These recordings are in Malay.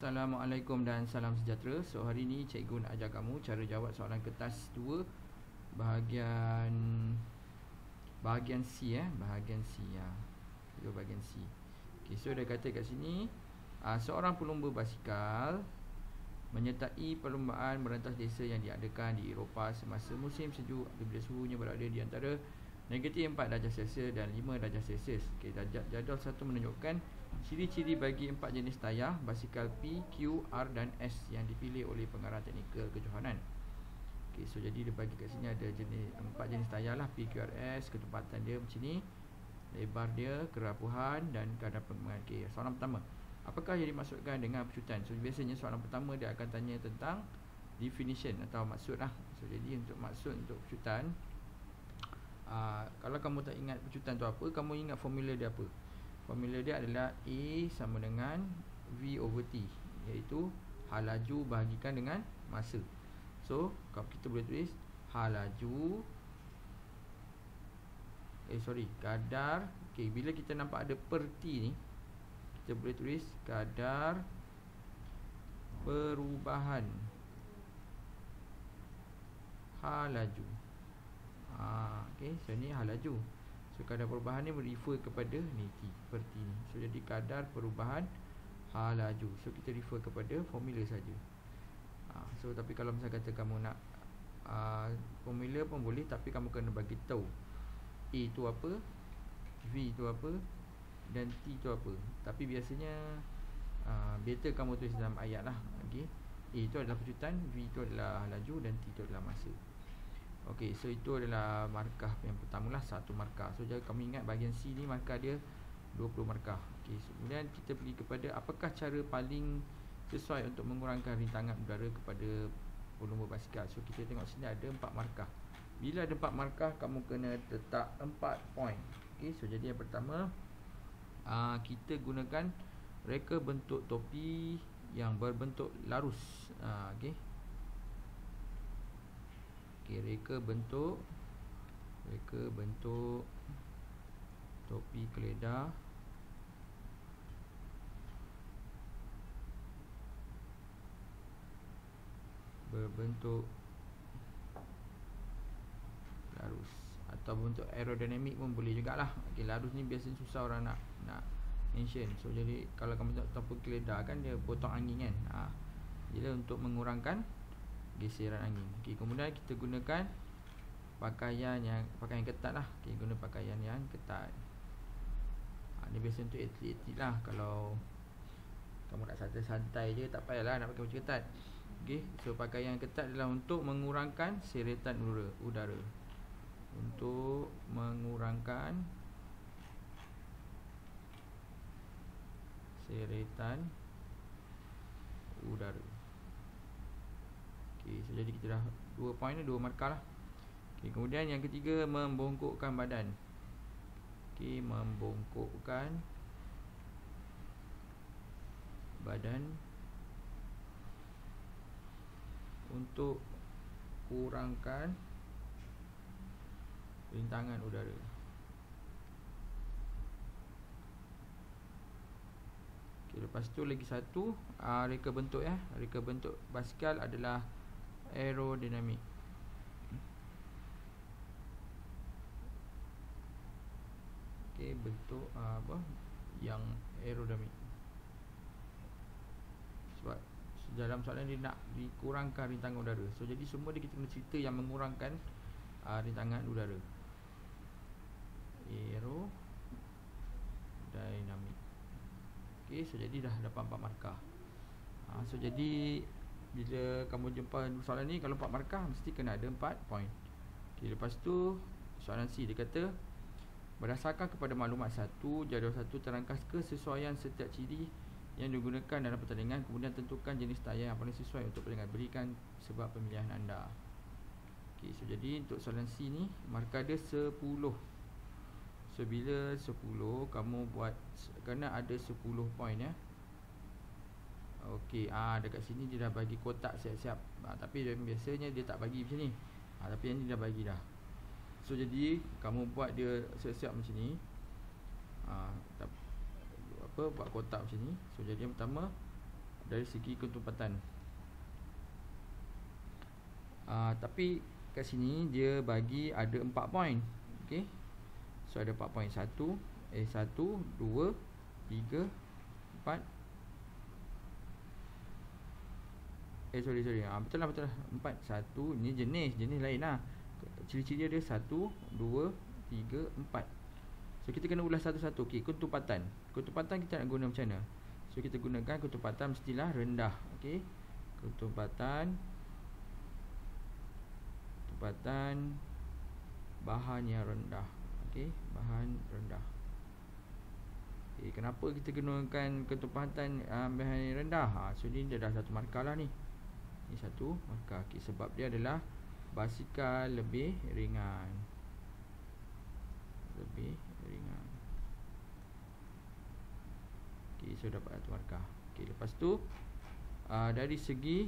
Assalamualaikum dan salam sejahtera. So hari ni cikgu nak ajar kamu cara jawab soalan kertas 2 bahagian C bahagian C ya. Bahagian C. Okey, so dia kata kat sini seorang pelumba basikal menyertai perlumbaan merentas desa yang diadakan di Eropah semasa musim sejuk apabila suhunya berada di antara -4 darjah Celsius dan 5 darjah Celsius. Okey, jadual 1 menunjukkan ciri-ciri bagi 4 jenis tayar basikal P, Q, R dan S yang dipilih oleh pengarah teknikal kejohanan. Okey, so jadi dia bagi kat sini ada 4 jenis tayar lah, P, Q, R, S, ketepatan dia macam ni, lebar dia, kerapuhan dan kadar perkembangan. Okey, soalan pertama, apakah yang dimaksudkan dengan pecutan? So biasanya soalan pertama dia akan tanya tentang definition atau maksud lah. So jadi untuk maksud untuk pecutan, kalau kamu tak ingat pecutan tu apa, kamu ingat formula dia apa? Formula dia adalah A sama dengan V/T, iaitu hal laju bahagikan dengan masa. So kalau kita boleh tulis hal laju kadar. Okey, bila kita nampak ada per T ni, kita boleh tulis kadar perubahan hal laju. Okey, so ni hal laju. So kadar perubahan ni refer kepada ni T, per T ni. So jadi kadar perubahan hal laju. So kita refer kepada formula saja. So tapi kalau misalnya kata kamu nak formula pun boleh, tapi kamu kena bagi tahu A tu apa, V tu apa dan T tu apa. Tapi biasanya better kamu tulis dalam ayat lah. Okey, A tu adalah pecutan, V tu adalah laju dan T tu adalah masa. Okey, so itu adalah markah yang pertama lah, 1 markah. So jadi kamu ingat bahagian C ni markah dia 20 markah. Okey, so kemudian kita pergi kepada apakah cara paling sesuai untuk mengurangkan rintangan udara kepada pelumba basikal. So kita tengok sini ada 4 markah. Bila ada 4 markah, kamu kena letak 4 point. Okey, so jadi yang pertama, kita gunakan reka bentuk topi yang berbentuk larus. Okey, reka bentuk topi keledar berbentuk larus, atau bentuk aerodinamik pun boleh jugalah. Okey, larus ni biasanya susah orang nak mention. So jadi kalau kamu tengok topi keledar kan dia potong angin kan. Jadi untuk mengurangkan geseran angin. Okey, kemudian kita gunakan pakaian ketat lah. Okey, guna pakaian yang ketat. Ni biasa untuk atlet lah. Kalau kamu nak santai-santai je, tak payahlah nak pakai baju ketat. Okey, so pakaian ketat adalah untuk mengurangkan seretan udara. Untuk mengurangkan seretan udara. Okey, so jadi kita dah 2 point ni, 2 markah lah. Okey, kemudian yang ketiga, membongkokkan badan. Okey, membongkokkan badan untuk kurangkan rintangan udara. Okey, lepas tu lagi satu, reka bentuk ya. Reka bentuk basikal adalah aerodinamik. Okey, bentuk yang aerodinamik. Sebab dalam soalan dia nak dikurangkan rintangan udara. So jadi semua dia kita kena cerita yang mengurangkan rintangan udara. Aerodinamik. Okey, so jadi dah dapat 4 markah. So jadi bila kamu jumpa soalan ni, kalau 4 markah mesti kena ada 4 point. Okey, lepas tu soalan C dia kata, berdasarkan kepada maklumat 1, jadual 1 terangkas kesesuaian setiap ciri yang digunakan dalam pertandingan, kemudian tentukan jenis tayar yang paling sesuai untuk pertandingan. Berikan sebab pemilihan anda. Okey, so jadi untuk soalan C ni markah dia 10. So bila 10 kamu buat, kena ada 10 point ya. Okey, dekat sini dia dah bagi kotak siap-siap. Tapi biasanya dia tak bagi macam ni. Tapi yang ni dah bagi dah. So jadi kamu buat dia siap-siap macam ni. Buat kotak macam ni. So jadi yang pertama, dari segi ketumpatan. Tapi kat sini dia bagi ada 4 poin. Okey. So ada 4 poin. 1, 2, 3, 4. Sorry. Betul lah. 4. 1. Ni jenis lain lah. Ciri-ciri dia 1, 2, 3, 4. So kita kena ulas satu-satu. Okey, ketumpatan kita nak guna macam mana? So kita gunakan ketumpatan mestilah rendah. Okey. Ketumpatan bahan yang rendah. Okey, bahan rendah. Okey, kenapa kita gunakan ketumpatan bahan yang rendah? So ni dia dah satu markah lah ni. Ni satu markah. Okey, sebab dia adalah basikal lebih ringan. Okey, so dapat satu markah. Okey, lepas tu dari segi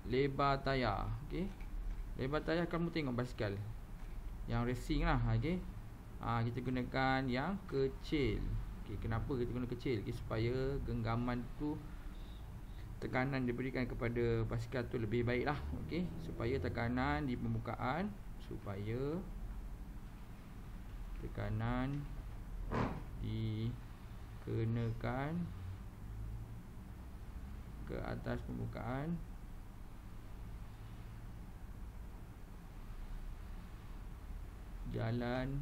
lebar tayar. Okey, lebar tayar kamu tengok basikal yang racing lah. Okey, kita gunakan yang kecil. Okey, kenapa kita guna kecil? Okey, supaya genggaman tu, tekanan diberikan kepada basikal tu lebih baik lah. Okey, supaya tekanan di permukaan, tekanan dikenakan ke atas permukaan jalan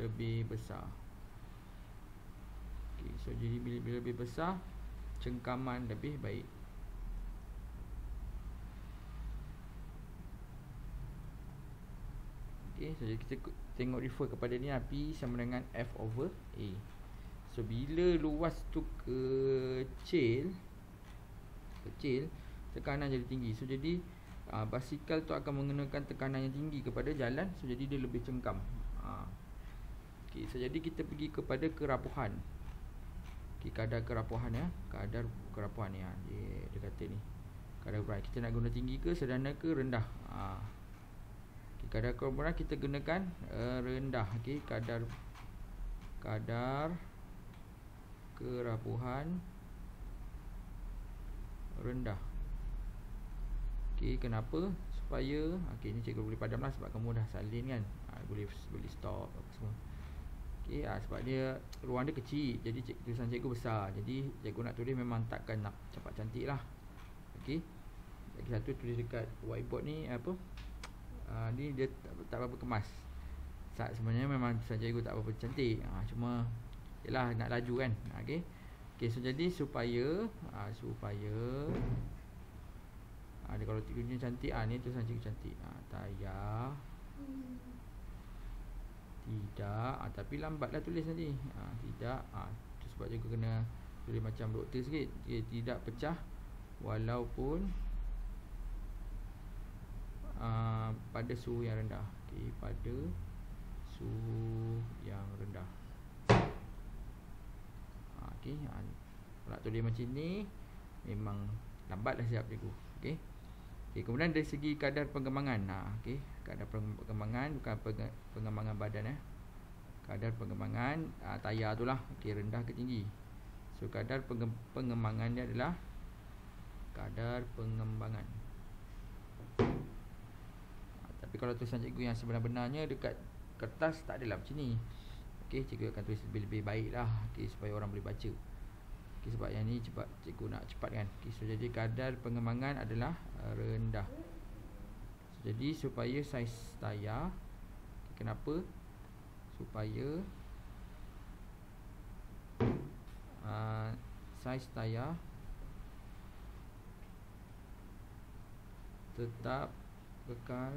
lebih besar. Okey, so jadi bila lebih besar, cengkaman lebih baik. Okey, so jadi kita tengok refer kepada ni, P sama dengan F/A. So bila luas tu kecil, tekanan jadi tinggi. So jadi basikal tu akan menggunakan tekanan yang tinggi kepada jalan. So jadi dia lebih cengkam. Okey, so jadi kita pergi kepada kerapuhan. Okey, kadar kerapuhan ya. Kadar kerapuhan ni dia kata ni. Kadar kerapuhan kita nak guna tinggi ke sederhana ke rendah? Okey, kadar kerapuhan kita gunakan rendah. Okey, kadar kerapuhan rendah. Okey, kenapa? Supaya okey, ni cikgu boleh padamlah sebab kamu dah salin kan. Boleh stop apa semua. Okey, sebab dia ruang dia kecil, jadi tulisan cikgu besar. Jadi cikgu nak tulis memang takkan nak cepat cantik lah. Okey, lagi satu tulis dekat whiteboard ni apa, ni dia tak berapa kemas. Sebenarnya memang tulisan cikgu tak berapa cantik, cuma yalah nak laju kan. Okey, so jadi supaya dia kalau cikgu cantik, ni tulisan cikgu cantik. Tayar tidak, tapi lambatlah tulis nanti. Tidak, tu sebab cikgu kena tulis macam doktor sikit. Tidak pecah walaupun pada suhu yang rendah. Okey, pada suhu yang rendah. Okey, nak tulis macam ni memang lambatlah siap cikgu. Okey. Okey, kemudian dari segi kadar pengembangan. Okey, kadar pengembangan bukan pengembangan badan kadar pengembangan tayar tu lah. Okey, rendah ke tinggi. So kadar pengembangan dia adalah kadar pengembangan. Tapi kalau tulisan cikgu yang sebenar-benarnya dekat kertas tak adalah macam ni. Okey, cikgu akan tulis lebih baik lah. Okey, supaya orang boleh baca. Okey, sebab yang ni cepat cikgu nak cepat kan. Okey, so jadi kadar pengembangan adalah rendah. So, jadi supaya saiz tayar, kenapa? Supaya saiz tayar tetap kekal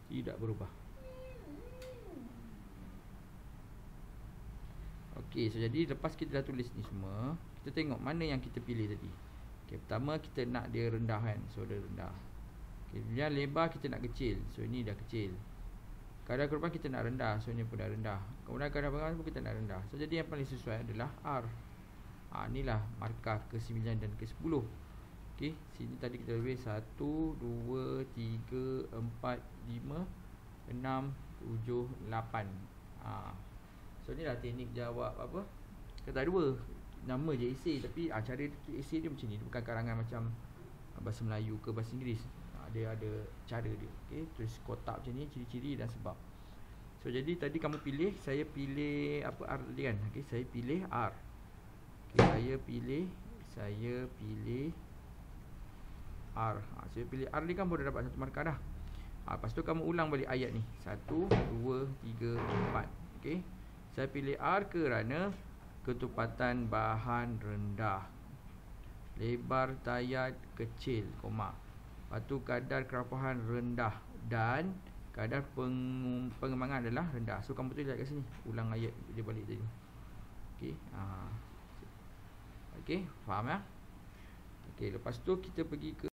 tidak berubah. Okey, so jadi lepas kita dah tulis ni semua, kita tengok mana yang kita pilih tadi. Okey, pertama kita nak dia rendah kan. So dia rendah. Okey, kemudian lebar kita nak kecil. So ini dah kecil. Kadar kerapuhan kita nak rendah. So ini pun dah rendah. Kemudian kadar pengembangan pun kita nak rendah. So jadi yang paling sesuai adalah R. Inilah markah ke-9 dan ke-10. Okey, sini tadi kita lebih 1, 2, 3, 4, 5, 6, 7, 8. So inilah teknik jawab apa? Kata 2. nama je esei, tapi cara esei dia macam ni. Dia bukan karangan macam bahasa Melayu ke bahasa Inggeris. Dia ada cara dia. Okey, tulis kotak macam ni, ciri-ciri dan sebab. So jadi tadi kamu pilih, saya pilih apa R tadi kan. Okey, saya pilih R. Okey, saya pilih R. Saya pilih R ni kan boleh dapat 1 markah dah. Lepas tu kamu ulang balik ayat ni. 1, 2, 3, 4. Okey. Saya pilih R kerana ketepatan bahan rendah. Lebar tayar kecil, koma. Lepas tu kadar kerapahan rendah dan kadar pengembangan adalah rendah. So kamu tu lihat kat sini, ulang ayat dia balik tadi. Okey. Okey, faham ya? Okey, lepas tu kita pergi ke